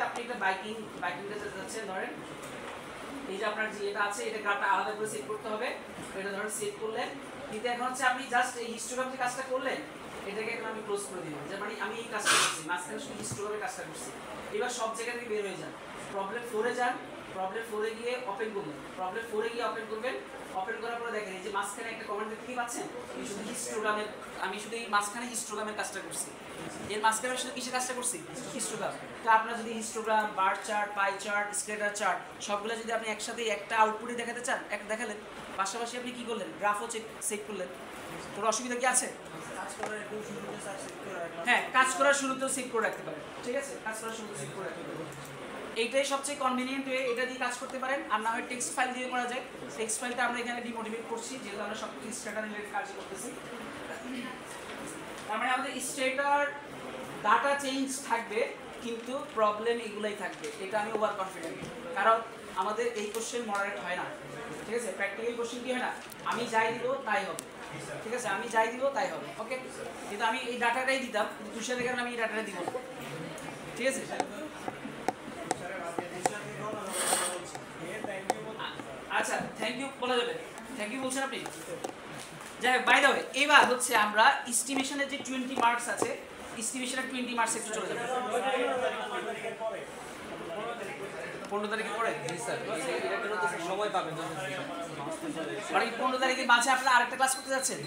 আপনি একটা বাইকিংটা যাচ্ছেন ধরেন, এই যে আপনার যে এটা আছে এটা গ্রাফটা আলাদা করে সেট করতে হবে, এটা ধরেন সেট করলেন, কিন্তু এখন হচ্ছে আপনি জাস্ট এই হিস্টোগ্রাম যে কাজটা করলেন এটাকে এখন আমি ক্লোজ করে দিব, যে মানে আমি এই কাজটা করছি মাঝখানে শুধু হিস্টোগ্রামের কাজটা করছি। এবার সব জায়গা থেকে বের হয়ে যান, প্রবলেম 4-এ যান, প্রবলেম 4-এ গিয়ে ওপেন করবেন, প্রবলেম 4-এ গিয়ে ওপেন করবেন, ওপেন করার পরে দেখেন এই যে মাঝখানে একটা কমেন্ট দেখতে পাচ্ছেন, এই শুধু হিস্টোগ্রামের, আমি শুধু এই মাঝখানে হিস্টোগ্রামের কাজটা করছি, এর মাঝখানে শুধু কিসের কাজটা করছি, হিস্টোগ্রাম। তো আপনার যদি histogram, bar chart, pie chart, scatter chart সবগুলো যদি আপনি একসাথে একটা আউটপুটে দেখাতে চান, এক দেখালেন, পাশাপাশি আপনি কি করলেন, গ্রাফও চেক করলেন, কোনো অসুবিধা কি আছে? হ্যাঁ, কাজ করার শুরুতেও সেভ করে রাখতে পারেন, ঠিক আছে, কাজ করার শুরুতে সেভ করে রাখতে পারেন, এইটাই সবচেয়ে কনভিনিয়েন্ট ওয়ে, এটা দিয়ে কাজ করতে পারেন। আর না হয় টেক্সট ফাইল দিয়ে করা যায়, টেক্সট ফাইলটা আমরা এখানে ডিমোটিভেট করছি যেহেতু আমরা সব কিছু স্ট্যাটার রিলেটেড কাজ করতেছি। তার মানে আমাদের স্ট্যাটার ডাটা চেঞ্জ থাকবে কিন্তু প্রবলেম এগুলাই থাকবে, এটা আমি ওভার কনফিডেন্ট, কারণ আমাদের এই কোশ্চেন মডারেট হয় না, ঠিক আছে, প্র্যাকটিক্যাল কোশ্চেন কি হয় না, আমি যাই দিব তাই হবে, ঠিক আছে, আমি যাই দিব তাই হবে, ওকে, কিন্তু আমি এই ডাটাটাই দিতাম, কিন্তু তুষারের কারণে আমি এই ডাটাটা দিব না, ঠিক আছে। আচ্ছা, থ্যাংক ইউ বলা যাবে, থ্যাংক ইউ বলছেন আপনি, যাই হোক, বাই দ্য ওয়ে এবার হচ্ছে আমরা এস্টিমেশনের যে 20 মার্কস আছে, এস্টিমেশনের 20 মার্কস একটু চলে যাবে। 15 তারিখে পরে সময় পাবেন মানে 15 তারিখের মাঝে আপনারা আরেকটা ক্লাস করতে যাচ্ছেন,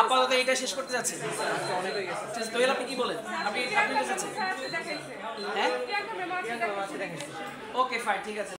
আপাতত এটা শেষ করতে যাচ্ছেন, তো আপনি কি বলেন, আপনি যাচ্ছেন, হ্যাঁ, ওকে ফাইন, ঠিক আছে।